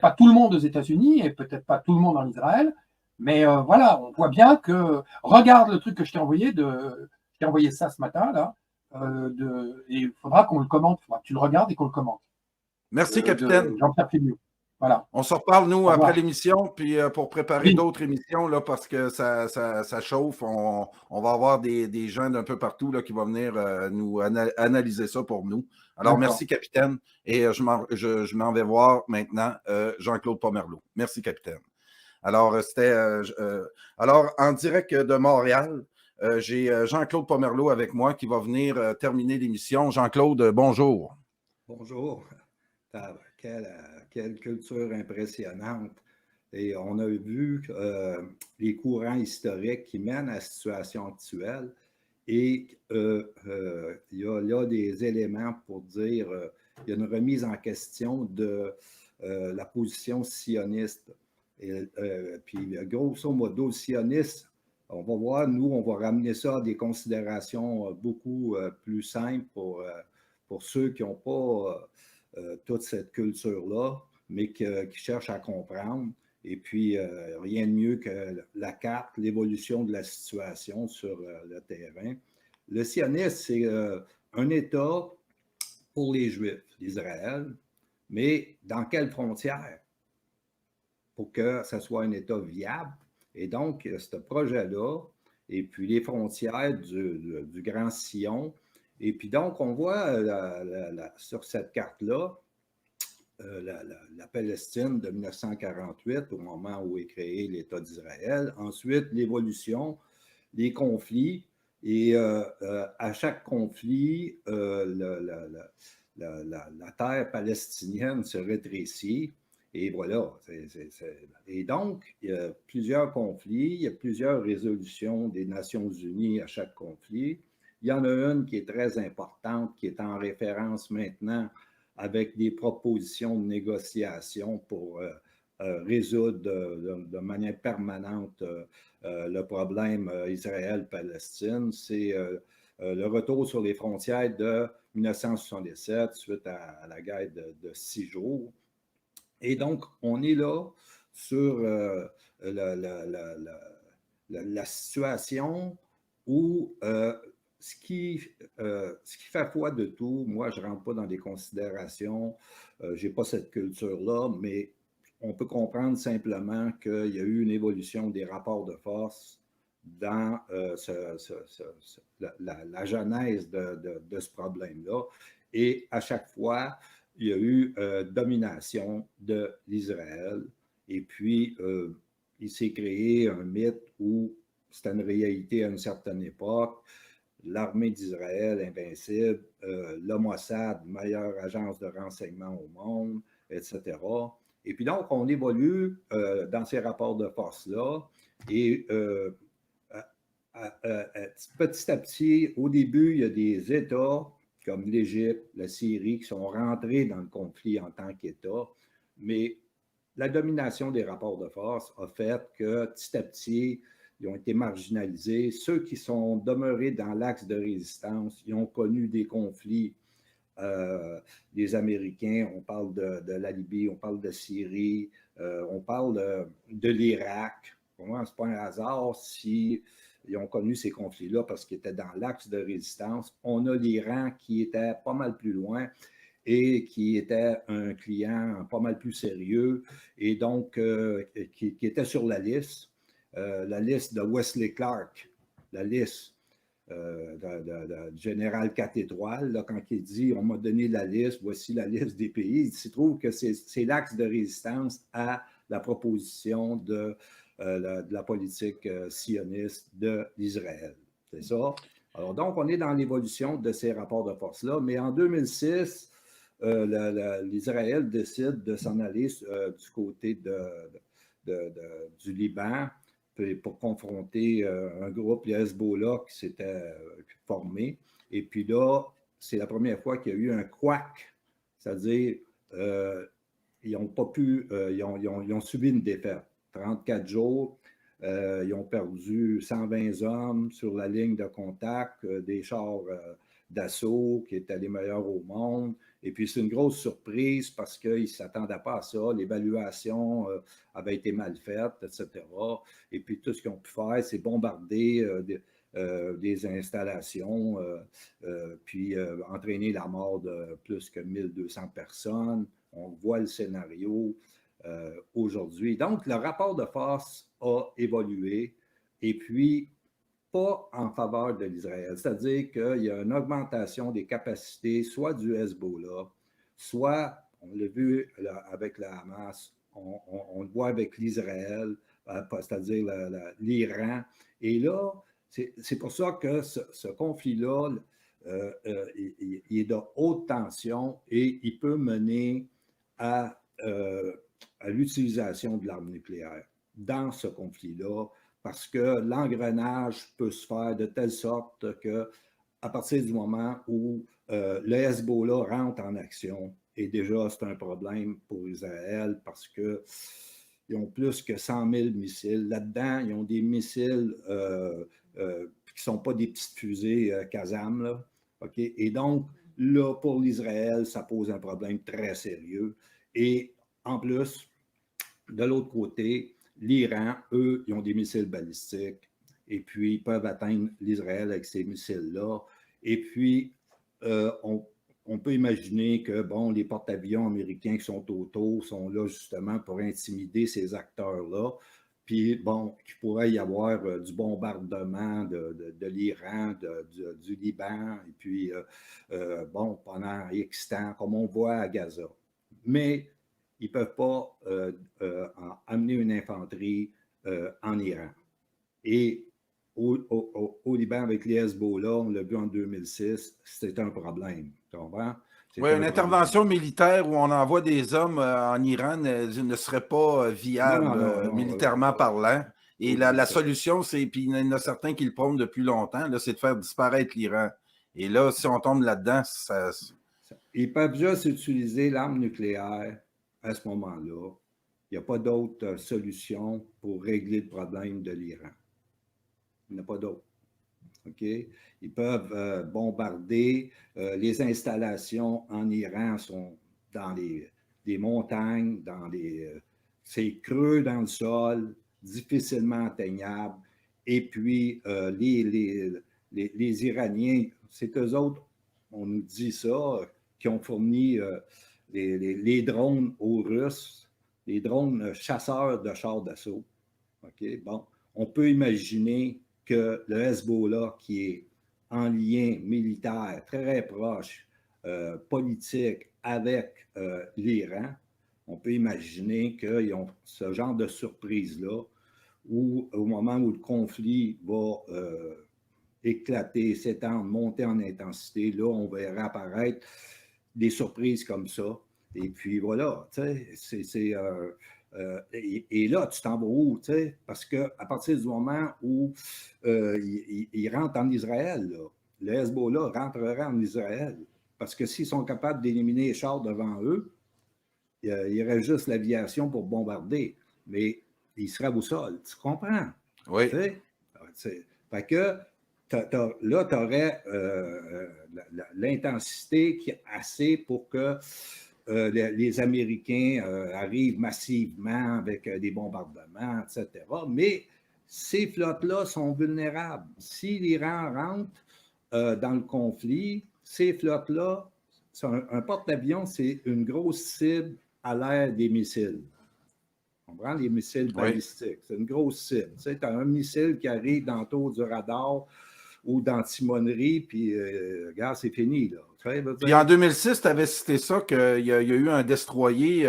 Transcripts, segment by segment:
pas tout le monde aux États-Unis et peut-être pas tout le monde en Israël, mais voilà, on voit bien que regarde le truc que je t'ai envoyé je t'ai envoyé ça ce matin là, et il faudra qu'on le commente, il faudra que tu le regardes et qu'on le commente. Merci, De capitaine. Jean-Pierre Filiou. Voilà. On se reparle, nous, Au après revoir. l'émission, puis pour préparer Oui, d'autres émissions, là, parce que ça chauffe. On va avoir des gens d'un peu partout là, qui vont venir nous analyser ça pour nous. Alors, d'accord. merci, capitaine. Et je m'en vais voir maintenant Jean-Claude Pomerleau. Merci, capitaine. Alors, alors, en direct de Montréal, j'ai Jean-Claude Pomerleau avec moi qui va venir terminer l'émission. Jean-Claude, bonjour. Bonjour. Quelle culture impressionnante. Et on a vu les courants historiques qui mènent à la situation actuelle. Et il y a là des éléments pour dire il y a une remise en question de la position sioniste. Et, puis, grosso modo, le sioniste, on va voir, nous, on va ramener ça à des considérations beaucoup plus simples pour ceux qui n'ont pas toute cette culture-là, mais qui cherchent à comprendre. Et puis, rien de mieux que la carte, l'évolution de la situation sur le terrain. Le sionisme, c'est un État pour les Juifs d'Israël, mais dans quelles frontières? Pour que ça soit un État viable. Et donc, ce projet-là, et puis les frontières du Grand Sion. Et puis donc, on voit sur cette carte-là, la Palestine de 1948, au moment où est créé l'État d'Israël. Ensuite, l'évolution, les conflits. Et à chaque conflit, la terre palestinienne se rétrécit. Et voilà. Et donc, il y a plusieurs conflits, il y a plusieurs résolutions des Nations unies à chaque conflit. Il y en a une qui est très importante, qui est en référence maintenant avec des propositions de négociation pour résoudre de manière permanente le problème Israël-Palestine. C'est le retour sur les frontières de 1977 suite à la guerre de 6 jours. Et donc, on est là sur la situation où ce qui fait foi de tout, moi, je ne rentre pas dans des considérations, je n'ai pas cette culture-là, mais on peut comprendre simplement qu'il y a eu une évolution des rapports de force dans la genèse de ce problème-là. Et à chaque fois, il y a eu domination de l'Israël. Et puis, il s'est créé un mythe où c'était une réalité à une certaine époque. L'armée d'Israël invincible, le Mossad, meilleure agence de renseignement au monde, etc. Et puis donc, on évolue dans ces rapports de force-là. Et petit à petit, au début, il y a des États comme l'Égypte, la Syrie, qui sont rentrés dans le conflit en tant qu'État. Mais la domination des rapports de force a fait que petit à petit, ils ont été marginalisés. Ceux qui sont demeurés dans l'axe de résistance, ils ont connu des conflits. Les Américains, on parle de la Libye, on parle de Syrie, on parle de l'Irak. Pour moi, ce n'est pas un hasard si ils ont connu ces conflits-là parce qu'ils étaient dans l'axe de résistance. On a l'Iran qui était pas mal plus loin et qui était un client pas mal plus sérieux et donc qui était sur la liste de Wesley Clark, la liste du général 4 étoiles, là, quand il dit « on m'a donné la liste, voici la liste des pays », il se trouve que c'est l'axe de résistance à la proposition de la politique sioniste d'Israël. C'est ça. Alors donc, on est dans l'évolution de ces rapports de force-là, mais en 2006, l'Israël décide de s'en aller du côté du Liban pour confronter un groupe, le Hezbollah, qui s'était formé. Et puis là, c'est la première fois qu'il y a eu un couac, c'est-à-dire ils n'ont pas pu, ils ont subi une défaite. 34 jours, ils ont perdu 120 hommes sur la ligne de contact, des chars d'assaut qui étaient les meilleurs au monde. Et puis, c'est une grosse surprise parce qu'ils ne s'attendaient pas à ça. L'évaluation avait été mal faite, etc. Et puis, tout ce qu'ils ont pu faire, c'est bombarder des installations, puis entraîner la mort de plus que 1200 personnes. On voit le scénario aujourd'hui. Donc, le rapport de force a évolué. Et puis, pas en faveur de l'Israël. C'est-à-dire qu'il y a une augmentation des capacités, soit du Hezbollah, soit, on l'a vu là, avec la Hamas, on le voit avec l'Israël, c'est-à-dire l'Iran. Et là, c'est pour ça que ce conflit-là, il est de haute tension et il peut mener à l'utilisation de l'arme nucléaire dans ce conflit-là, parce que l'engrenage peut se faire de telle sorte qu'à partir du moment où le Hezbollah rentre en action, et déjà c'est un problème pour Israël parce qu'ils ont plus que 100 000 missiles. Là-dedans, ils ont des missiles qui ne sont pas des petites fusées Kazam, là. Okay? Et donc, là, pour l'Israël, ça pose un problème très sérieux. Et en plus, de l'autre côté, l'Iran, eux, ils ont des missiles balistiques et puis ils peuvent atteindre l'Israël avec ces missiles-là. Et puis, on peut imaginer que, bon, les porte-avions américains qui sont autour sont là justement pour intimider ces acteurs-là. Puis, bon, il pourrait y avoir du bombardement de l'Iran, du Liban, et puis, bon, pendant X temps, comme on voit à Gaza. Mais ils ne peuvent pas amener une infanterie en Iran. Et au Liban, avec les Hezbollah, on l'a vu en 2006, c'est un problème. Tu comprends? Oui, une intervention militaire où on envoie des hommes en Iran ne serait pas viable militairement parlant. Et la solution, c'est, puis il y en a certains qui le prônent depuis longtemps, là, c'est de faire disparaître l'Iran. Et là, si on tombe là-dedans, ça... Ils peuvent juste utiliser l'arme nucléaire à ce moment-là. Il n'y a pas d'autre solution pour régler le problème de l'Iran. Il n'y en a pas d'autre. OK? Ils peuvent bombarder. Les installations en Iran sont dans des montagnes, c'est creux dans le sol, difficilement atteignable. Et puis, les Iraniens, c'est eux autres, on nous dit ça, qui ont fourni les drones aux Russes, les drones chasseurs de chars d'assaut. OK? Bon, on peut imaginer que le Hezbollah, qui est en lien militaire très proche, politique avec l'Iran, on peut imaginer qu'ils ont ce genre de surprise-là, où au moment où le conflit va éclater, s'étendre, monter en intensité, là, on verra apparaître des surprises comme ça. Et puis voilà, tu sais, et là, tu t'en vas où, tu sais? Parce qu'à partir du moment où ils rentrent en Israël, là, le Hezbollah rentrera en Israël. Parce que s'ils sont capables d'éliminer les chars devant eux, il y aurait juste l'aviation pour bombarder. Mais ils seraient au sol. Tu comprends? Oui. Fait que là, tu aurais l'intensité qui est assez pour que les Américains arrivent massivement avec des bombardements, etc. Mais ces flottes-là sont vulnérables. Si l'Iran rentre dans le conflit, ces flottes-là, un porte-avions, c'est une grosse cible à l'air des missiles. On prend les missiles balistiques. C'est une grosse cible. Tu sais, as un missile qui arrive dans le tour du radar ou dans timonerie, puis regarde, c'est fini, là. Puis en 2006, tu avais cité ça, qu'il y a eu un destroyer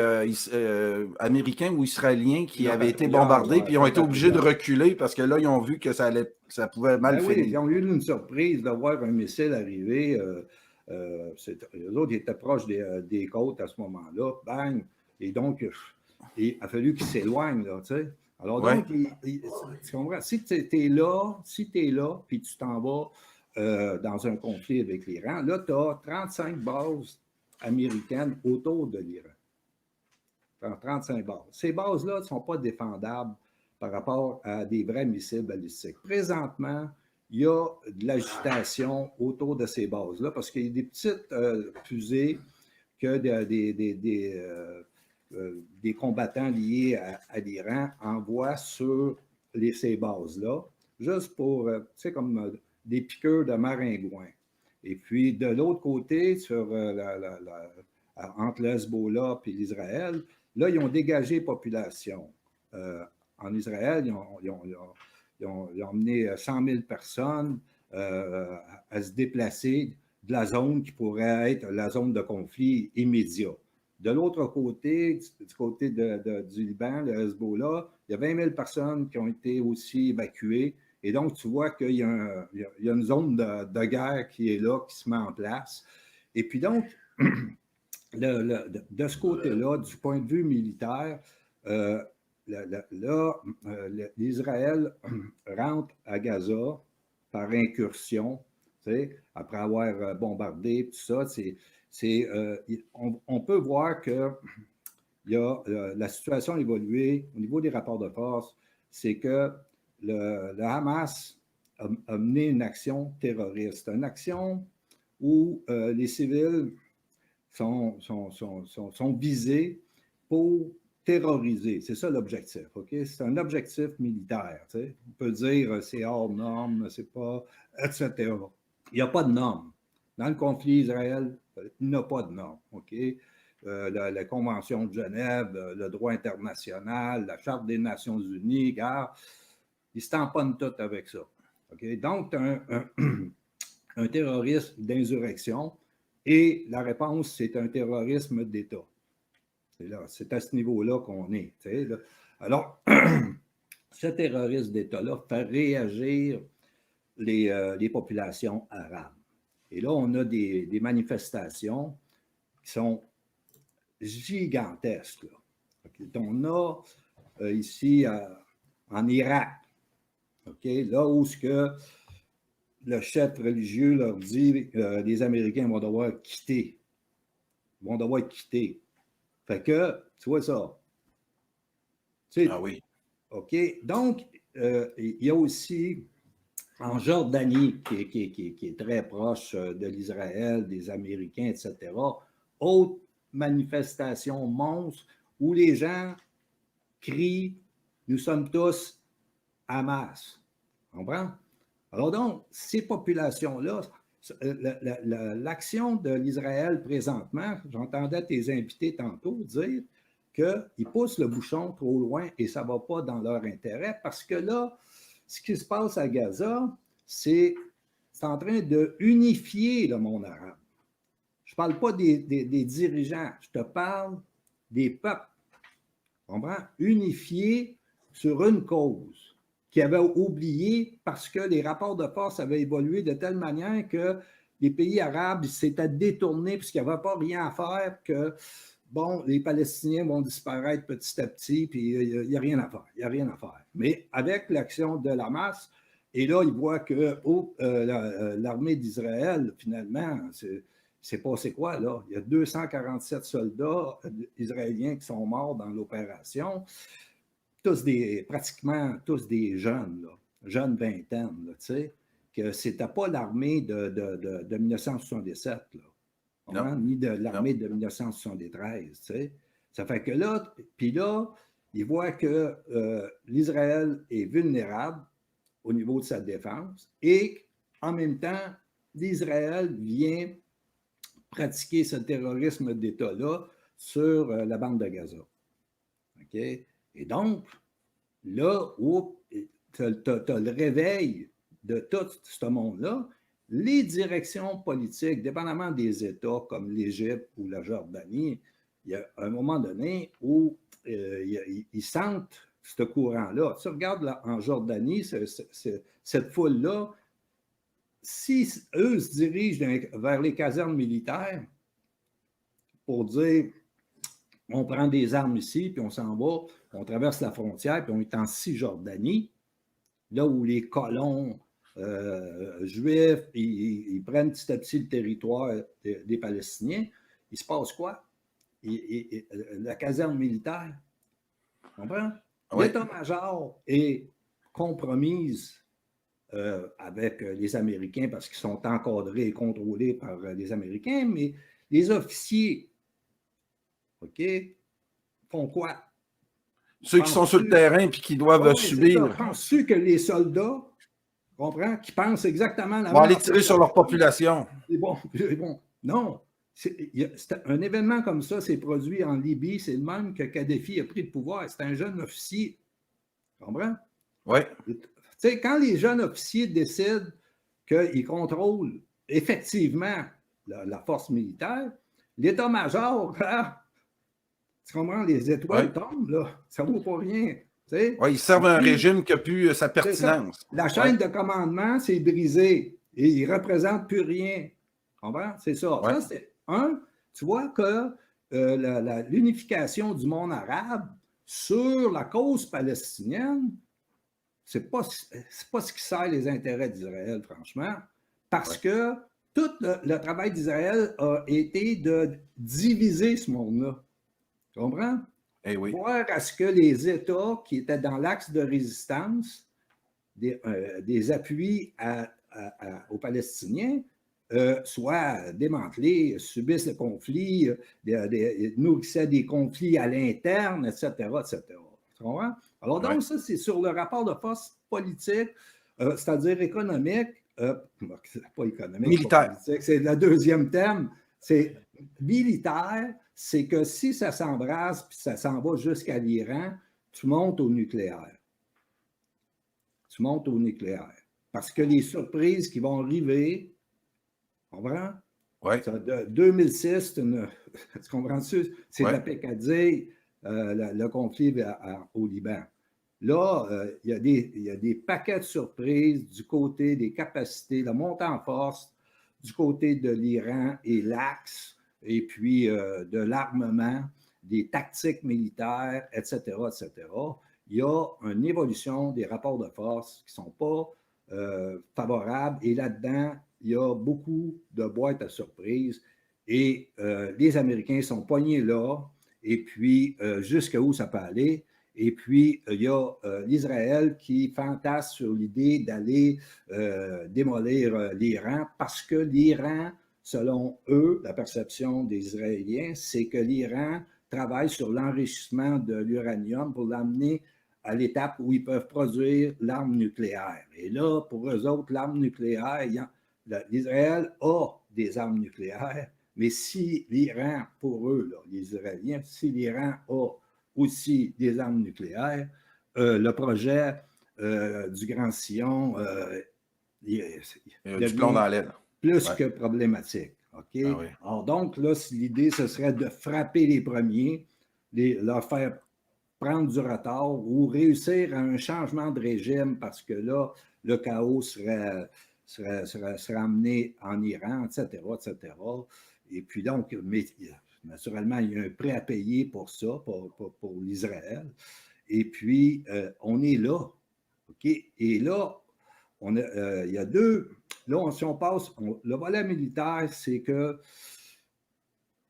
américain ou israélien qui avait été bombardé, puis ils ont été obligés de reculer parce que là, ils ont vu que ça pouvait mal finir. Oui, ils ont eu une surprise de voir un missile arriver. Les autres étaient proches des côtes à ce moment-là. Bang! Et donc, il a fallu qu'ils s'éloignent, là, tu sais. Alors, donc, tu comprends? Si tu es là, puis tu t'en vas dans un conflit avec l'Iran, là, tu as 35 bases américaines autour de l'Iran. 35 bases. Ces bases-là ne sont pas défendables par rapport à des vrais missiles balistiques. Présentement, il y a de l'agitation autour de ces bases-là parce qu'il y a des petites fusées que des combattants liés à l'Iran envoient sur ces bases-là, juste pour, tu sais, comme des piqûres de maringouin. Et puis, de l'autre côté, entre le Hezbollah et l'Israël, là, ils ont dégagé la population. En Israël, ils ont emmené 100 000 personnes à se déplacer de la zone qui pourrait être la zone de conflit immédiat. De l'autre côté, du côté du Liban, le Hezbollah, il y a 20 000 personnes qui ont été aussi évacuées. Et donc, tu vois qu'il y a une zone de guerre qui est là, qui se met en place. Et puis donc, de ce côté-là, du point de vue militaire, l'Israël rentre à Gaza par incursion, tu sais, après avoir bombardé, tout ça. On peut voir que la situation a évolué au niveau des rapports de force. C'est que le Hamas a mené une action terroriste, une action où les civils sont visés pour terroriser. C'est ça l'objectif, OK? C'est un objectif militaire, tu sais. On peut dire c'est hors norme, c'est pas, etc. Il n'y a pas de norme. Dans le conflit Israël, il n'y a pas de norme, OK? La Convention de Genève, le droit international, la Charte des Nations Unies, gars, ils ne se tamponnent tout avec ça. OK? Donc, un terrorisme d'insurrection et la réponse, c'est un terrorisme d'État. C'est à ce niveau-là qu'on est. Là. Alors, ce terrorisme d'État-là fait réagir les populations arabes. Et là, on a des manifestations qui sont gigantesques. Là. On a ici en Irak, là où ce que le chef religieux leur dit les Américains vont devoir quitter. Ils vont devoir être quittés. Fait que, tu vois ça. Ah oui. OK. Donc, il y a aussi en Jordanie, qui est très proche de l'Israël, des Américains, etc., autre manifestation monstre où les gens crient « Nous sommes tous Hamas ». Tu comprends? Alors donc, ces populations-là, l'action de l'Israël présentement, j'entendais tes invités tantôt dire qu'ils poussent le bouchon trop loin et ça ne va pas dans leur intérêt parce que là, ce qui se passe à Gaza, c'est en train de unifier le monde arabe. Je ne parle pas des dirigeants, je te parle des peuples. Tu comprends? Unifiés sur une cause qui avait oublié parce que les rapports de force avaient évolué de telle manière que les pays arabes s'étaient détournés puisqu'il n'y avait pas rien à faire, que bon, les Palestiniens vont disparaître petit à petit, puis il n'y a rien à faire. Il n'y a rien à faire. Mais avec l'action de Hamas, et là, ils voient que l'armée d'Israël, finalement, c'est passé quoi, là? Il y a 247 soldats israéliens qui sont morts dans l'opération. Pratiquement tous des jeunes, là, jeunes vingtaines, là, tu sais, que c'était pas l'armée de 1977, là, ni de l'armée de 1973, tu sais. Ça fait que là, puis là, ils voient que l'Israël est vulnérable au niveau de sa défense et en même temps, l'Israël vient pratiquer ce terrorisme d'État-là sur la bande de Gaza. OK? Et donc, là où tu as le réveil de tout ce monde-là, les directions politiques, dépendamment des États comme l'Égypte ou la Jordanie, il y a un moment donné où ils sentent ce courant-là. Tu regardes là, en Jordanie, cette foule-là, si eux se dirigent vers les casernes militaires pour dire on prend des armes ici, puis on s'en va, on traverse la frontière, puis on est en Cisjordanie, là où les colons juifs, ils prennent petit à petit le territoire des Palestiniens, il se passe quoi? La caserne militaire, tu comprends? Oui. L'état-major est compromise avec les Américains parce qu'ils sont encadrés et contrôlés par les Américains, mais les officiers OK, font quoi? Ceux qui sont sur le terrain et qui doivent subir. Penses-tu que les soldats, comprends, qui pensent exactement la même vont aller tirer sur leur population? C'est bon. Non. C'est un événement comme ça s'est produit en Libye, c'est le même que Kadhafi a pris le pouvoir. C'est un jeune officier. Tu comprends? Oui. Tu sais, quand les jeunes officiers décident qu'ils contrôlent effectivement la force militaire, l'état-major, là, tu comprends, les étoiles tombent, là, ça ne vaut pas rien. Oui, ils servent un régime qui n'a plus sa pertinence. La chaîne de commandement s'est brisée et ils ne représentent plus rien. Tu comprends? C'est ça. Ça, c'est tu vois que l'unification du monde arabe sur la cause palestinienne, ce n'est pas ce qui sert les intérêts d'Israël, franchement, parce que tout le travail d'Israël a été de diviser ce monde-là. Tu comprends? Eh oui. Voir à ce que les États qui étaient dans l'axe de résistance, des appuis aux Palestiniens, soient démantelés, subissent le conflit, nourrissaient des conflits à l'interne, etc., etc. Tu comprends? Alors donc, ça, c'est sur le rapport de force politique, c'est-à-dire économique, pas économique, militaire. Pas politique, c'est le deuxième thème, c'est militaire, c'est que si ça s'embrasse puis ça s'en va jusqu'à l'Iran, tu montes au nucléaire. Tu montes au nucléaire. Parce que les surprises qui vont arriver, tu comprends? Oui. 2006, tu comprends-tu? C'est de la Picardie, le conflit au Liban. Là, il y a des paquets de surprises du côté des capacités, la montée en force du côté de l'Iran et l'Axe, et puis de l'armement, des tactiques militaires, etc., etc. Il y a une évolution des rapports de force qui ne sont pas favorables. Et là-dedans, il y a beaucoup de boîtes à surprises. Et les Américains sont poignés là. Et puis, jusqu'où ça peut aller. Et puis, il y a l'Israël qui fantasme sur l'idée d'aller démolir l'Iran parce que l'Iran, selon eux, la perception des Israéliens, c'est que l'Iran travaille sur l'enrichissement de l'uranium pour l'amener à l'étape où ils peuvent produire l'arme nucléaire. Et là, pour eux autres, l'arme nucléaire, l'Israël a des armes nucléaires, mais si l'Iran, pour eux, là, les Israéliens, si l'Iran a aussi des armes nucléaires, le projet du Grand Sillon du plomb dans l'aile. Plus que problématique. Okay? Ah oui. Alors donc, là, l'idée, ce serait de frapper les premiers, leur faire prendre du retard ou réussir à un changement de régime parce que là, le chaos serait amené en Iran, etc., etc. Et puis donc, mais, naturellement, il y a un prix à payer pour ça, pour l'Israël. Et puis, on est là. OK? Et là, il y a deux... Là, si on passe... le volet militaire, c'est que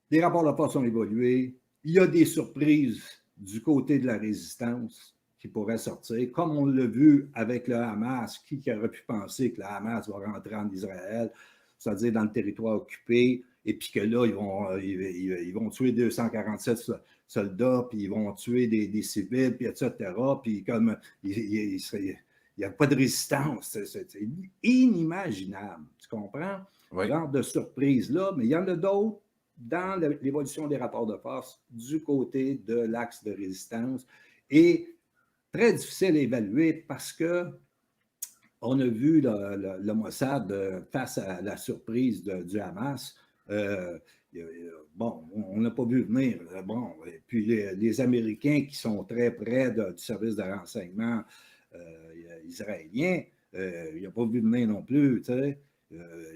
les rapports de force ont évolué. Il y a des surprises du côté de la résistance qui pourraient sortir, comme on l'a vu avec le Hamas. Qui aurait pu penser que le Hamas va rentrer en Israël, c'est-à-dire dans le territoire occupé, et puis que là, ils vont tuer 247 soldats, puis ils vont tuer des civils, puis etc. Puis comme il n'y a pas de résistance. C'est inimaginable. Tu comprends? Oui. Genre de surprise-là, mais il y en a d'autres dans l'évolution des rapports de force du côté de l'axe de résistance. Et très difficile à évaluer parce que on a vu le Mossad face à la surprise du Hamas. Bon, on n'a pas vu venir. Bon, et puis les Américains qui sont très près du service de renseignement israélien, ils n'ont pas vu venir non plus. Tu sais.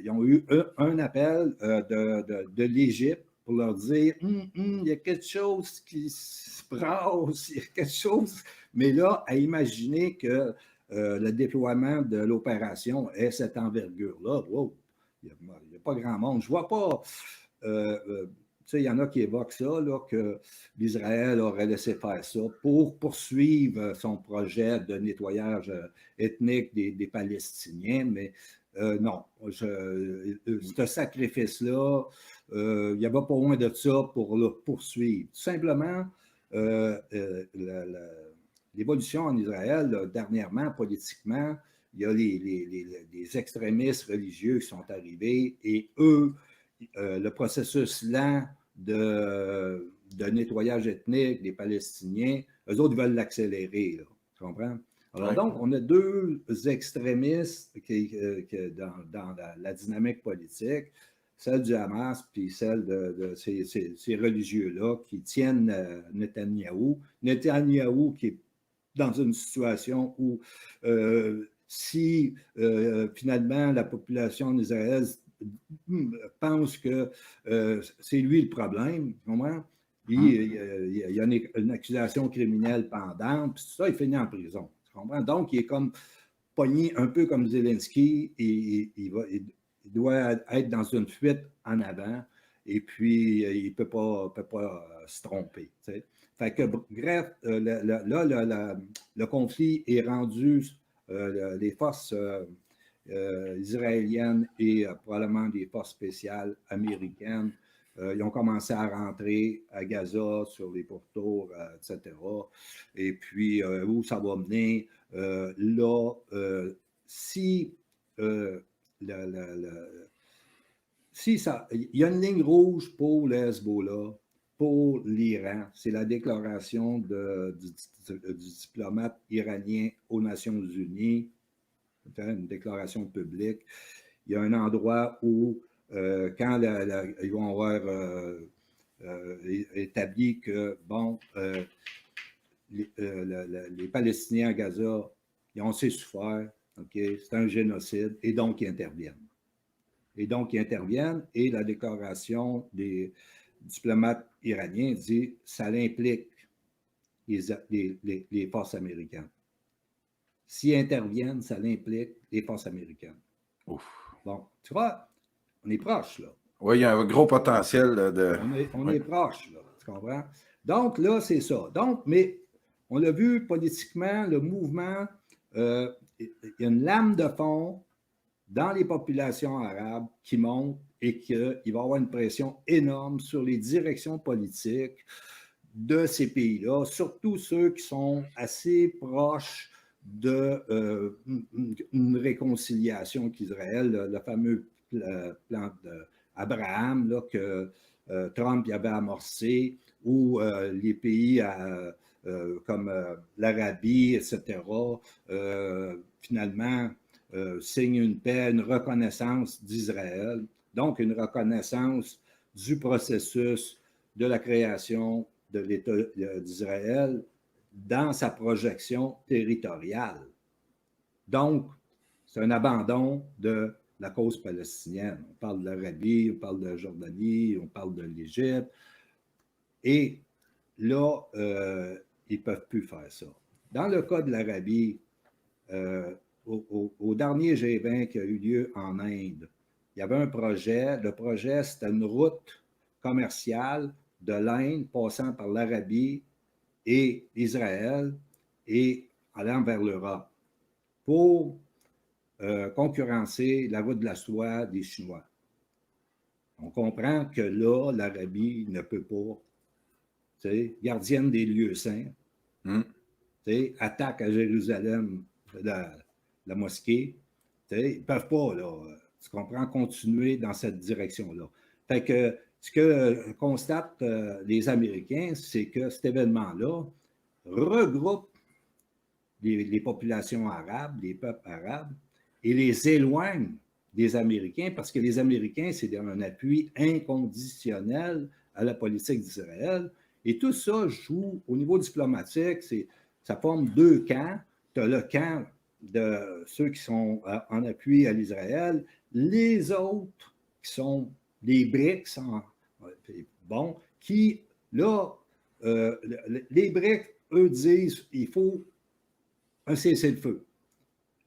Ils ont eu un appel de l'Égypte pour leur dire il y a quelque chose qui se passe, il y a quelque chose. Mais là, à imaginer que le déploiement de l'opération ait cette envergure-là, wow, il n'y a pas grand monde. Je ne vois pas. Tu sais, il y en a qui évoquent ça, là, que l'Israël aurait laissé faire ça pour poursuivre son projet de nettoyage ethnique des Palestiniens, mais Non. Ce sacrifice-là, il n'y avait pas loin de ça pour le poursuivre. Tout simplement, l'évolution en Israël, là, dernièrement, politiquement, il y a les extrémistes religieux qui sont arrivés et eux, le processus lent de nettoyage ethnique des Palestiniens, eux autres veulent l'accélérer. Tu comprends? Alors donc, on a deux extrémistes dans la dynamique politique, celle du Hamas puis celle de ces religieux-là qui tiennent Netanyahou. Netanyahou qui est dans une situation où si finalement la population d'Israël pense que c'est lui le problème, tu comprends? Il y a une accusation criminelle pendante, puis tout ça, il finit en prison. Tu comprends? Donc, il est comme pogné un peu comme Zelensky, et il doit être dans une fuite en avant, et puis il ne peut pas se tromper. Tu sais. Fait que, bref, là, le conflit est rendu, les forces israéliennes et probablement des forces spéciales américaines, ils ont commencé à rentrer à Gaza sur les pourtours, etc. Et puis, où ça va mener? Là, si il y a une ligne rouge pour le Hezbollah, pour l'Iran, c'est la déclaration du diplomate iranien aux Nations Unies, une déclaration publique. Il y a un endroit où, quand ils vont avoir établi que, bon, les Palestiniens à Gaza, ils ont assez souffert, okay, c'est un génocide, et donc ils interviennent. Et la déclaration des diplomates iraniens dit ça implique les forces américaines. S'ils interviennent, ça implique les forces américaines. Ouf. Bon, tu vois, on est proche, là. Oui, il y a un gros potentiel de... On est proche, là, tu comprends? Donc, là, c'est ça. Donc, mais on l'a vu politiquement, le mouvement, il y a une lame de fond dans les populations arabes qui monte et qu'il va y avoir une pression énorme sur les directions politiques de ces pays-là, surtout ceux qui sont assez proches d'une réconciliation avec Israël, le fameux plan d'Abraham que Trump y avait amorcé, où les pays comme l'Arabie, etc., finalement signent une paix, une reconnaissance d'Israël, donc une reconnaissance du processus de la création de l'État d'Israël dans sa projection territoriale. Donc, c'est un abandon de la cause palestinienne. On parle de l'Arabie, on parle de la Jordanie, on parle de l'Égypte. Et là, ils ne peuvent plus faire ça. Dans le cas de l'Arabie, au dernier G20 qui a eu lieu en Inde, il y avait un projet. Le projet, c'était une route commerciale de l'Inde passant par l'Arabie et Israël et allant vers l'Europe pour concurrencer la route de la soie des Chinois. On comprend que là, l'Arabie ne peut pas, gardienne des lieux saints, attaque à Jérusalem la mosquée, ils ne peuvent pas, là, tu comprends, continuer dans cette direction-là. Fait que ce que constatent les Américains, c'est que cet événement-là regroupe les populations arabes, les peuples arabes, et les éloigne des Américains, parce que les Américains, c'est un appui inconditionnel à la politique d'Israël. Et tout ça joue au niveau diplomatique, ça forme deux camps. Tu as le camp de ceux qui sont en appui à l'Israël, les autres qui sont les BRICS, bon, qui, là, les BRICS, eux disent il faut un cessez-le-feu.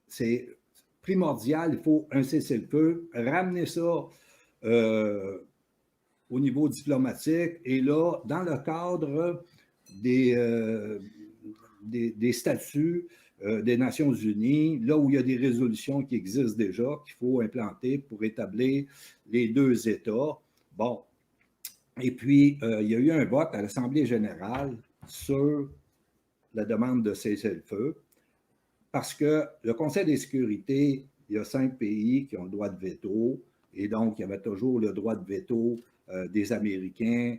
C'est primordial, il faut un cessez-le-feu, ramener ça au niveau diplomatique, et là, dans le cadre des statuts des Nations Unies, là où il y a des résolutions qui existent déjà, qu'il faut implanter pour établir les 2 États. Bon. Et puis, il y a eu un vote à l'Assemblée générale sur la demande de cessez-le-feu, parce que le Conseil de sécurité, il y a 5 pays qui ont le droit de veto, et donc il y avait toujours le droit de veto des Américains,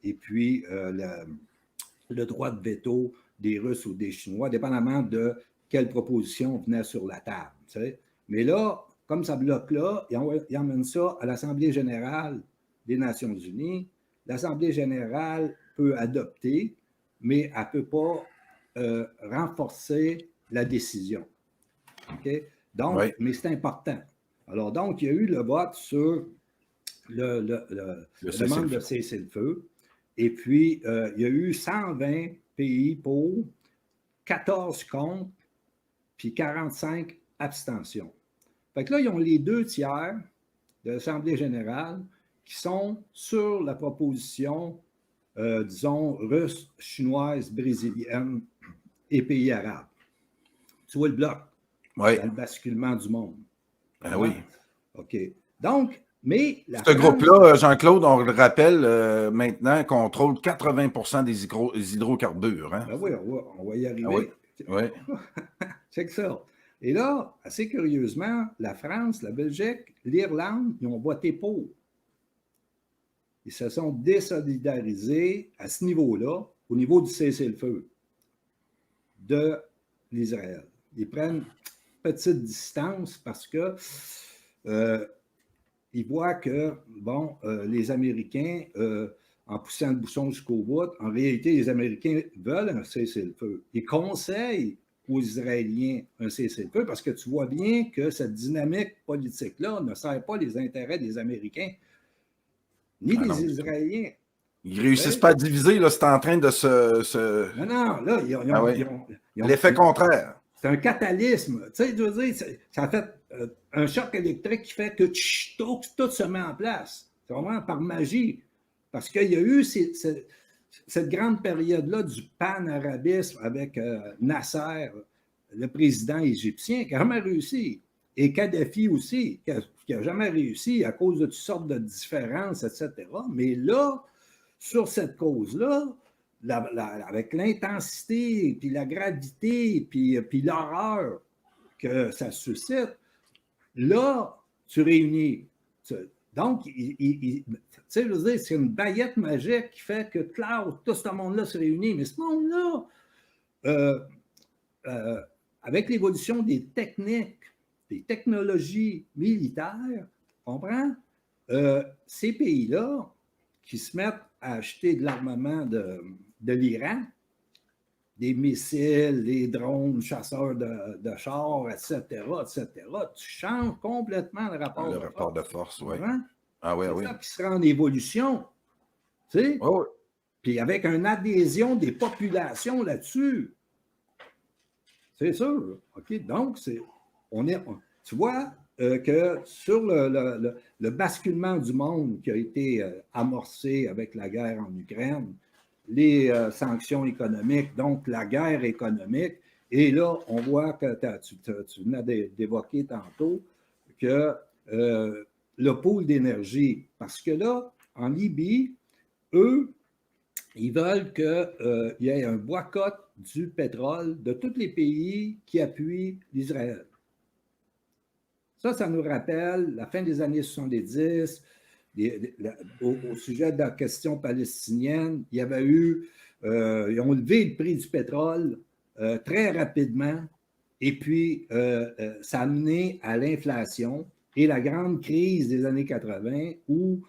et puis le droit de veto des Russes ou des Chinois, dépendamment de quelle proposition venait sur la table. Tu sais. Mais là, comme ça bloque là, ils emmènent ça à l'Assemblée générale des Nations unies. L'Assemblée générale peut adopter, mais elle ne peut pas renforcer la décision. Okay? Donc, oui. Mais c'est important. Alors, donc, il y a eu le vote sur la demande de cessez-le-feu. Et puis, il y a eu 120 pays pour, 14 contre, puis 45 abstentions. Fait que là, ils ont les 2/3 de l'Assemblée générale qui sont sur la proposition, disons, russe, chinoise, brésilienne et pays arabes. Tu vois le bloc, oui. Dans le basculement du monde. Ben oui. OK. Donc, mais... Ce groupe-là, Jean-Claude, on le rappelle, maintenant, contrôle 80% des hydrocarbures. Hein? Ben oui, on va y arriver. Ah oui. C'est que ça. Et là, assez curieusement, la France, la Belgique, l'Irlande, ils ont voté pour. Ils se sont désolidarisés à ce niveau-là, au niveau du cessez-le-feu de l'Israël. Ils prennent une petite distance parce que ils voient que, bon, les Américains, en poussant le bouchon jusqu'au bout, en réalité, les Américains veulent un cessez-le-feu. Ils conseillent aux Israéliens un cessez-le-feu parce que tu vois bien que cette dynamique politique-là ne sert pas les intérêts des Américains ni des Israéliens. Ils ne réussissent pas à diviser, là, c'est en train de se... Non, là, ils ont l'effet contraire. C'est un catalysme. Tu sais, je veux dire, ça fait un choc électrique qui fait que tout se met en place. C'est vraiment par magie. Parce qu'il y a eu cette grande période-là du pan-arabisme avec Nasser, le président égyptien, qui n'a jamais réussi. Et Kadhafi aussi, qui n'a jamais réussi à cause de toutes sortes de différences, etc. Mais là, sur cette cause-là, avec l'intensité, puis la gravité, puis l'horreur que ça suscite, là, tu réunis. Donc, tu sais, je veux dire, c'est une baguette magique qui fait que, clair, tout ce monde-là se réunit. Mais ce monde-là, avec l'évolution des techniques, des technologies militaires, comprends? Ces pays-là qui se mettent à acheter de l'armement de l'Iran, des missiles, des drones, chasseurs de chars, etc., tu changes complètement le rapport de force. Le rapport de force, oui. Ah oui, oui. C'est ça qui sera en évolution. Tu sais? Oh. Puis avec une adhésion des populations là-dessus. C'est sûr. OK? Donc, tu vois que sur le basculement du monde qui a été amorcé avec la guerre en Ukraine, les sanctions économiques, donc la guerre économique, et là, on voit que tu venais d'évoquer tantôt que le pôle d'énergie, parce que là, en Libye, eux, ils veulent qu'il y ait un boycott du pétrole de tous les pays qui appuient l'Israël. Ça nous rappelle la fin des années 70, au sujet de la question palestinienne, il y avait eu, ils ont levé le prix du pétrole très rapidement, et puis ça a mené à l'inflation et la grande crise des années 80 où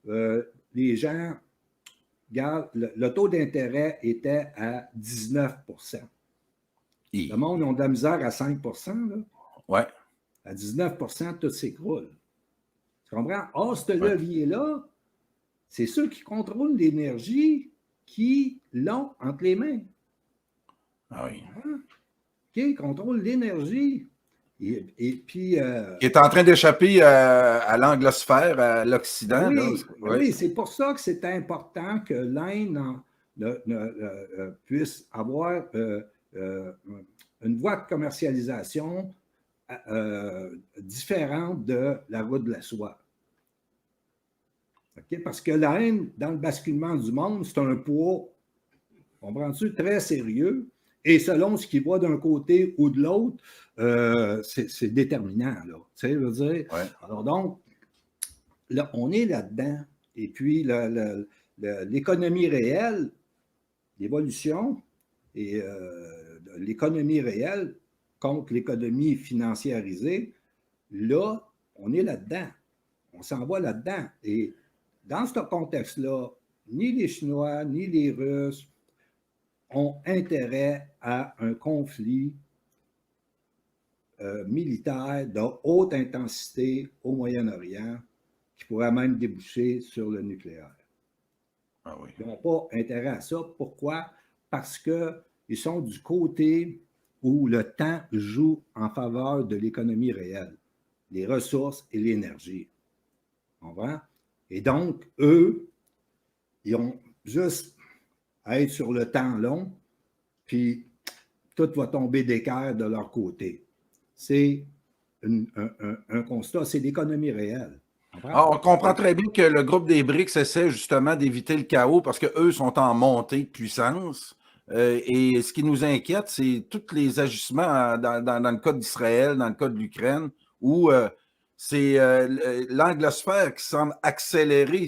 les gens, le taux d'intérêt était à 19%. Le monde a de la misère à 5%. Là. Ouais. À 19%, tout s'écroule. Tu comprends? Or, ce levier-là, c'est ceux qui contrôlent l'énergie qui l'ont entre les mains. Ah oui. Qui contrôlent l'énergie. Et puis... qui est en train d'échapper à l'anglosphère, à l'Occident. Oui, c'est pour ça que c'est important que l'Inde puisse avoir une voie de commercialisation différente de la route de la soie. Okay? Parce que la haine, dans le basculement du monde, c'est un poids, comprends-tu, très sérieux. Et selon ce qui va d'un côté ou de l'autre, c'est déterminant. Là. Tu sais, je veux dire. Ouais. Alors donc, là, on est là-dedans. Et puis, l'économie réelle, l'évolution et l'économie réelle contre l'économie financiarisée, là, on est là-dedans. On s'en va là-dedans. Et dans ce contexte-là, ni les Chinois, ni les Russes ont intérêt à un conflit militaire de haute intensité au Moyen-Orient qui pourrait même déboucher sur le nucléaire. Ah oui. Ils n'ont pas intérêt à ça. Pourquoi? Parce qu'ils sont du côté où le temps joue en faveur de l'économie réelle, les ressources et l'énergie. On voit? Et donc, eux, ils ont juste à être sur le temps long, puis tout va tomber d'équerre de leur côté. C'est un constat, c'est l'économie réelle. On comprend très bien que le groupe des BRICS essaie justement d'éviter le chaos parce qu'eux sont en montée de puissance. Et ce qui nous inquiète, c'est tous les agissements dans le cas d'Israël, dans le cas de l'Ukraine, où c'est l'anglosphère qui semble accélérer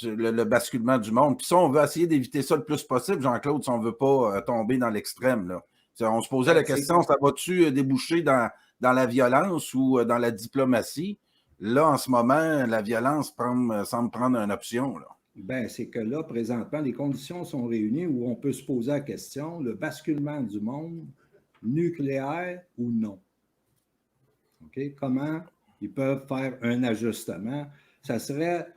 le basculement du monde. Puis ça, on veut essayer d'éviter ça le plus possible, Jean-Claude, si on ne veut pas tomber dans l'extrême. Là. On se posait la question, ça va-tu déboucher dans la violence ou dans la diplomatie? Là, en ce moment, la violence semble prendre une option. Là. Ben, c'est que là, présentement, les conditions sont réunies où on peut se poser la question, le basculement du monde, nucléaire ou non? Okay? Comment ils peuvent faire un ajustement? Ça serait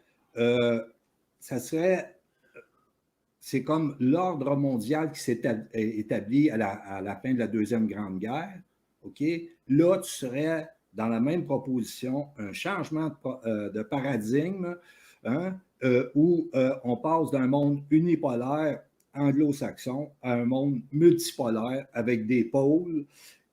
c'est comme l'ordre mondial qui s'est établi à la fin de la Deuxième Grande Guerre. Okay? Là, tu serais dans la même proposition, un changement de paradigme, hein, où on passe d'un monde unipolaire anglo-saxon à un monde multipolaire avec des pôles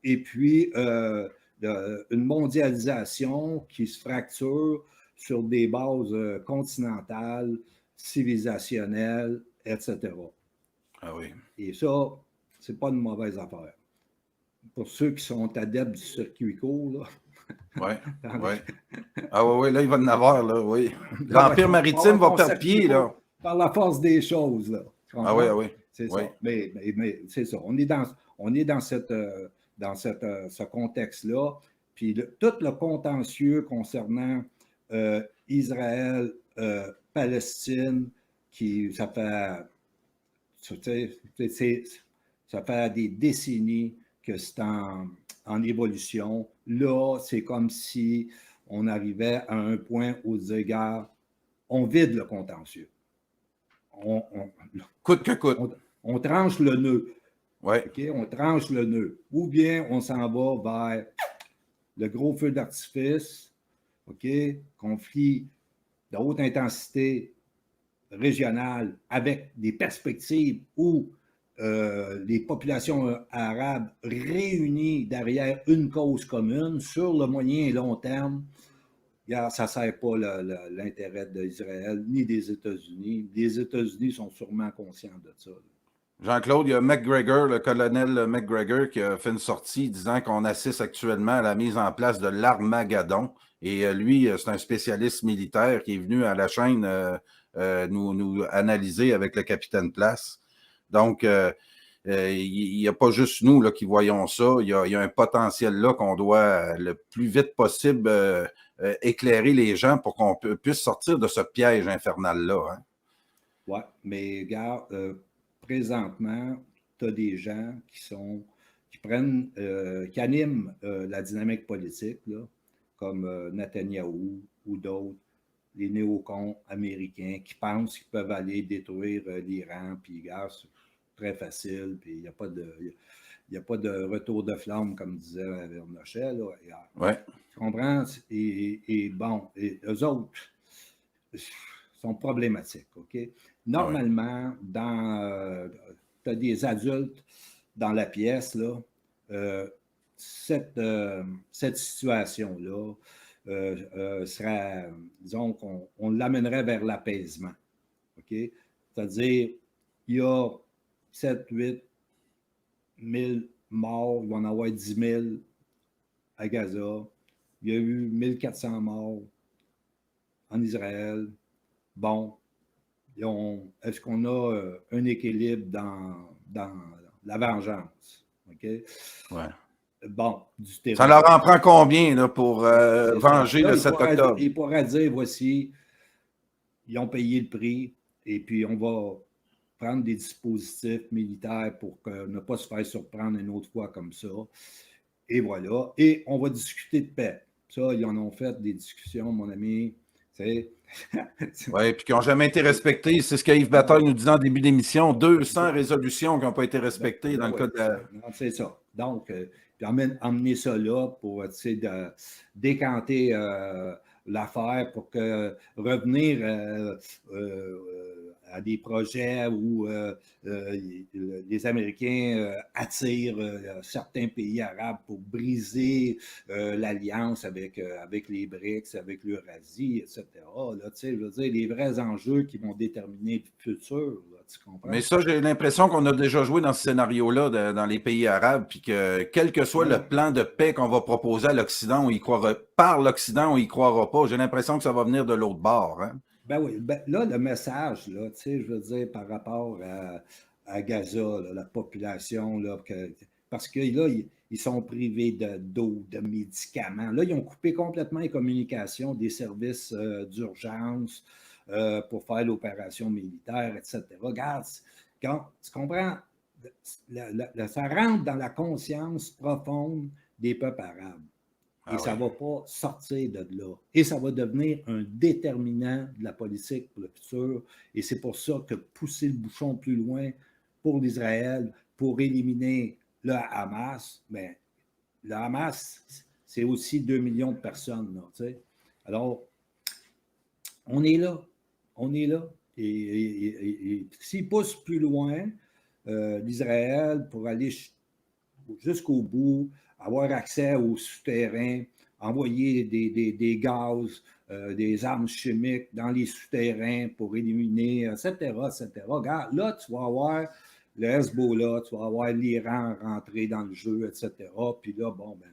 et puis une mondialisation qui se fracture sur des bases continentales, civilisationnelles, etc. Ah oui. Et ça, c'est pas une mauvaise affaire. Pour ceux qui sont adeptes du circuit court, là. Oui. Ah oui, là, il va en avoir, là, oui. L'Empire maritime va perdre pied, là. Par la force des choses, là. Ah oui, ah oui. C'est ça. Mais c'est ça. On est dans ce contexte-là. Puis tout le contentieux concernant Israël, Palestine, ça fait des décennies que c'est en évolution. Là, c'est comme si on arrivait à un point où on vide le contentieux. Coûte que coûte. On tranche le nœud. Ouais. Okay? On tranche le nœud. Ou bien on s'en va vers le gros feu d'artifice, conflit de haute intensité régionale avec des perspectives où les populations arabes réunies derrière une cause commune sur le moyen et long terme, ça ne sert pas l'intérêt d'Israël ni des États-Unis. Les États-Unis sont sûrement conscients de ça. Jean-Claude, il y a McGregor, le colonel McGregor, qui a fait une sortie disant qu'on assiste actuellement à la mise en place de l'Armageddon. Et lui, c'est un spécialiste militaire qui est venu à la chaîne nous analyser avec le capitaine Place. Donc, il n'y a pas juste nous là, qui voyons ça. Il y a un potentiel là qu'on doit le plus vite possible éclairer les gens pour qu'on puisse sortir de ce piège infernal-là. Hein? Oui, mais regarde, présentement, tu as des gens qui animent la dynamique politique, là, comme Netanyahou ou d'autres, les néocons américains qui pensent qu'ils peuvent aller détruire l'Iran, puis c'est très facile, puis il n'y a pas de retour de flamme, comme disait Vernochet. Ouais. Tu comprends? Et eux autres sont problématiques, OK? Normalement, tu as des adultes dans la pièce, là, cette situation-là serait, disons qu'on l'amènerait vers l'apaisement. OK? C'est-à-dire, il y a 7-8 000 morts, il va en avoir 10 000 à Gaza. Il y a eu 1400 morts en Israël. Bon, est-ce qu'on a un équilibre dans la vengeance? OK? Ouais. Bon, du Ça terrorisme. leur en prend combien là, pour venger Là, le 7 octobre? Il pourra dire, voici, ils ont payé le prix, et puis on va prendre des dispositifs militaires pour ne pas se faire surprendre une autre fois comme ça. Et voilà. Et on va discuter de paix. Ça, ils en ont fait des discussions, mon ami. Oui, puis qui n'ont jamais été respectés. C'est ce que Yves Bataille nous disait en début d'émission. 200 résolutions qui n'ont pas été respectées dans le cas de la... C'est ça. Donc, puis emmener ça là pour décanter l'affaire pour revenir à des projets où les Américains attirent certains pays arabes pour briser l'alliance avec les BRICS, avec l'Eurasie, etc. Là, je veux dire, les vrais enjeux qui vont déterminer le futur, là, tu comprends? Mais ça, j'ai l'impression qu'on a déjà joué dans ce scénario-là dans les pays arabes, puis que quel que soit le plan de paix qu'on va proposer à l'Occident, on y croira, par l'Occident, on y croira pas. J'ai l'impression que ça va venir de l'autre bord. Hein? Ben oui, là, le message, là, je veux dire, par rapport à Gaza, là, la population, là, parce que là, ils sont privés d'eau, de médicaments. Là, ils ont coupé complètement les communications des services d'urgence pour faire l'opération militaire, etc. Regarde, quand tu comprends, ça rentre dans la conscience profonde des peuples arabes. Et ça ne va pas sortir de là. Et ça va devenir un déterminant de la politique pour le futur. Et c'est pour ça que pousser le bouchon plus loin pour l'Israël, pour éliminer le Hamas, bien, le Hamas, c'est aussi 2 millions de personnes. Là, tu sais. Alors, on est là. On est là. Et s'ils poussent plus loin, l'Israël, pour aller jusqu'au bout, avoir accès aux souterrains, envoyer des gaz, des armes chimiques dans les souterrains pour éliminer, etc., etc. Regarde, là, tu vas avoir le Hezbollah, tu vas avoir l'Iran rentrer dans le jeu, etc. Puis là, bon, ben,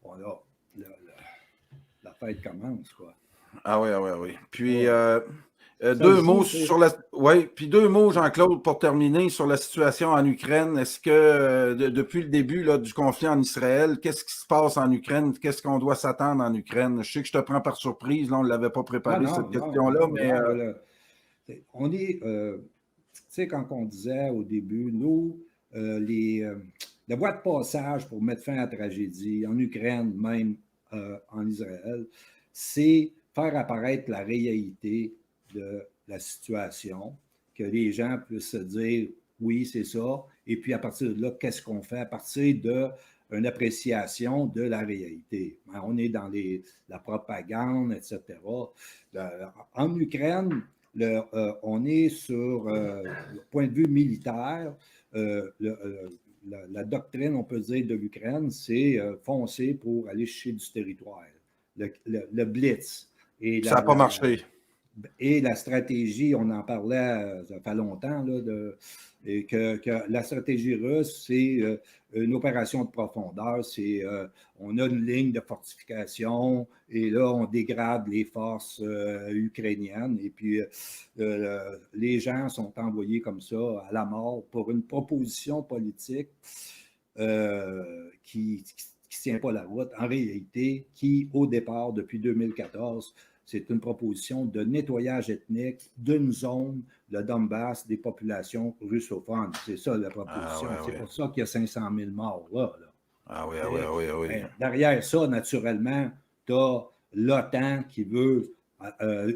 voilà, la fête commence, quoi. Ah oui. Puis, deux mots sur la... Oui, puis 2 mots, Jean-Claude, pour terminer, sur la situation en Ukraine. Est-ce que depuis le début là, du conflit en Israël, qu'est-ce qui se passe en Ukraine? Qu'est-ce qu'on doit s'attendre en Ukraine? Je sais que je te prends par surprise, là, on ne l'avait pas préparé, cette question-là, mais... On est... tu sais, quand on disait au début, nous, la voie de passage pour mettre fin à la tragédie, en Ukraine, même en Israël, c'est faire apparaître la réalité de la situation, que les gens puissent se dire oui, c'est ça, et puis à partir de là, qu'est-ce qu'on fait à partir d'une appréciation de la réalité. On est dans la propagande, etc. En Ukraine, on est sur le point de vue militaire. La doctrine, on peut dire, de l'Ukraine, c'est foncer pour aller chercher du territoire. Le blitz. Et ça n'a pas marché. Et la stratégie, on en parlait, ça fait longtemps, là, que la stratégie russe, c'est une opération de profondeur. On a une ligne de fortification et là, on dégrade les forces ukrainiennes. Et puis, les gens sont envoyés comme ça à la mort pour une proposition politique qui ne tient pas la route, en réalité, qui, au départ, depuis 2014, c'est une proposition de nettoyage ethnique d'une zone, le Donbass, des populations russophones. C'est ça la proposition. C'est pour ça qu'il y a 500 000 morts là. Ah oui. Derrière ça, naturellement, tu as l'OTAN qui veut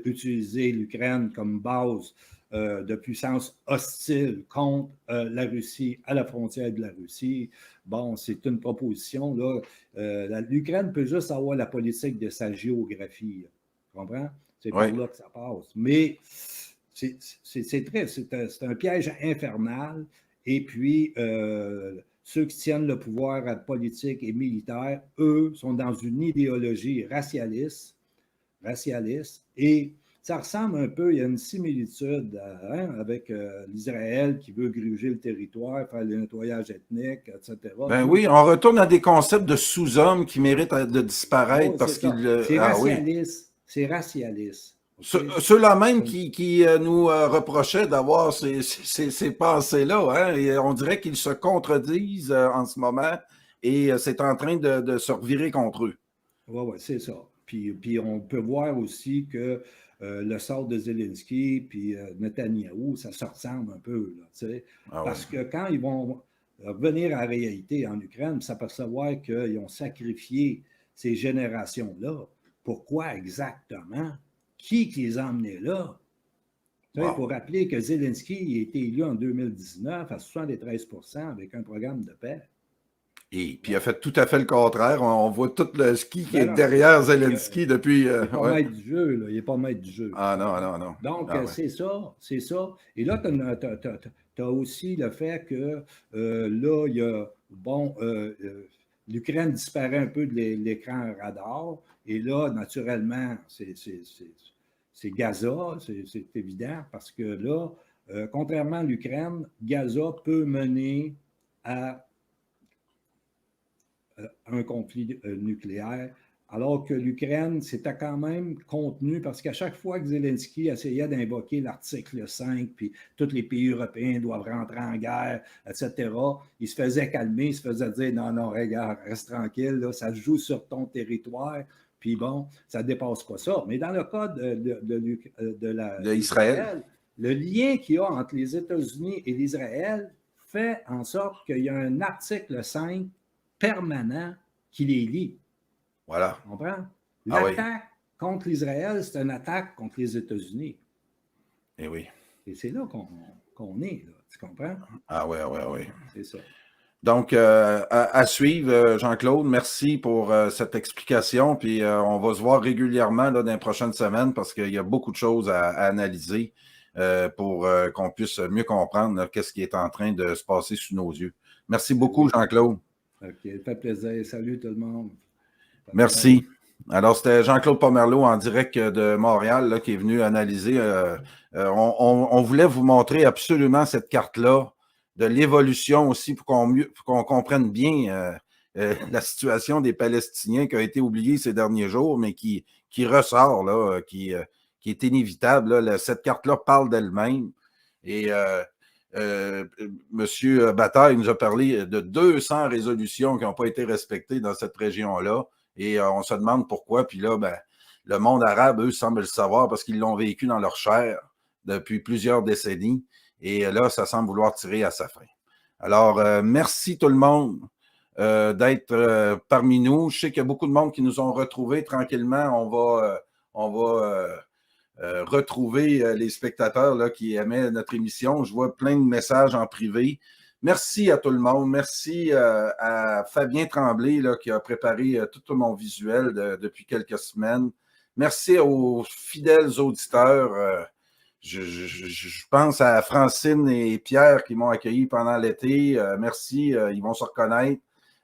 utiliser l'Ukraine comme base de puissance hostile contre la Russie, à la frontière de la Russie. Bon, c'est une proposition. L'Ukraine peut juste avoir la politique de sa géographie. Tu comprends? C'est par là que ça passe. Mais c'est un piège infernal Et puis, ceux qui tiennent le pouvoir politique et militaire, eux, sont dans une idéologie racialiste, et ça ressemble un peu, il y a une similitude avec l'Israël qui veut gruger le territoire, faire le nettoyage ethnique, etc. Ben oui, on retourne à des concepts de sous-hommes qui méritent de disparaître Oh, parce c'est ça. qu'ils... C'est Ah oui. racialiste. C'est racialiste. Ceux-là même qui nous reprochaient d'avoir ces pensées-là, hein, et on dirait qu'ils se contredisent en ce moment et c'est en train de se revirer contre eux. Oui, c'est ça. Puis on peut voir aussi que le sort de Zelensky puis Netanyahou, ça se ressemble un peu. Là, parce que quand ils vont revenir à la réalité en Ukraine, s'apercevoir qu'ils ont sacrifié ces générations-là, pourquoi exactement? Qui les a emmenés là? Il faut rappeler que Zelensky a été élu en 2019 à 73% avec un programme de paix. Et puis il a fait tout à fait le contraire. On voit tout le ski qui est derrière Zelensky depuis. Il n'est pas maître du jeu, là. Il n'est pas maître du jeu. Ah non. Donc, c'est ça. Et là, tu as aussi le fait que là, il y a, l'Ukraine disparaît un peu de l'écran radar. Et là, naturellement, c'est Gaza, c'est évident, parce que là, contrairement à l'Ukraine, Gaza peut mener à un conflit nucléaire, alors que l'Ukraine s'était quand même contenue, parce qu'à chaque fois que Zelensky essayait d'invoquer l'article 5, puis tous les pays européens doivent rentrer en guerre, etc., il se faisait calmer, il se faisait dire « Non, regarde, reste tranquille, là, ça se joue sur ton territoire ». Puis bon, ça ne dépasse pas ça. Mais dans le cas d'Israël, le lien qu'il y a entre les États-Unis et l'Israël fait en sorte qu'il y a un article 5 permanent qui les lie. Voilà. Tu comprends? L'attaque contre l'Israël, c'est une attaque contre les États-Unis. Eh oui. Et c'est là qu'on est, là. Tu comprends? Ah oui. C'est ça. Donc, à suivre, Jean-Claude, merci pour cette explication. Puis on va se voir régulièrement là, dans les prochaines semaines parce qu'il y a beaucoup de choses à analyser pour qu'on puisse mieux comprendre qu'est-ce qui est en train de se passer sous nos yeux. Merci beaucoup, Jean-Claude. OK, ça fait plaisir. Salut tout le monde. Merci. Alors, c'était Jean-Claude Pomerleau en direct de Montréal là, qui est venu analyser. On voulait vous montrer absolument cette carte-là de l'évolution aussi pour qu'on comprenne bien la situation des Palestiniens qui a été oubliée ces derniers jours, mais qui ressort, là, qui est inévitable. Là. Cette carte-là parle d'elle-même. Et M. Bataille nous a parlé de 200 résolutions qui n'ont pas été respectées dans cette région-là. Et on se demande pourquoi. Puis là, le monde arabe, eux, semblent le savoir parce qu'ils l'ont vécu dans leur chair depuis plusieurs décennies. Et là, ça semble vouloir tirer à sa fin. Alors, merci tout le monde d'être parmi nous. Je sais qu'il y a beaucoup de monde qui nous ont retrouvés tranquillement. On va retrouver les spectateurs là, qui aimaient notre émission. Je vois plein de messages en privé. Merci à tout le monde. Merci à Fabien Tremblay là, qui a préparé tout mon visuel depuis quelques semaines. Merci aux fidèles auditeurs. Je pense à Francine et Pierre qui m'ont accueilli pendant l'été. Merci, ils vont se reconnaître.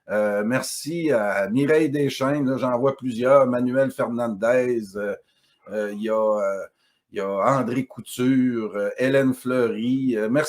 Merci à Mireille Deschaines, j'en vois plusieurs. Manuel Fernandez, il y a André Couture, Hélène Fleury. Merci.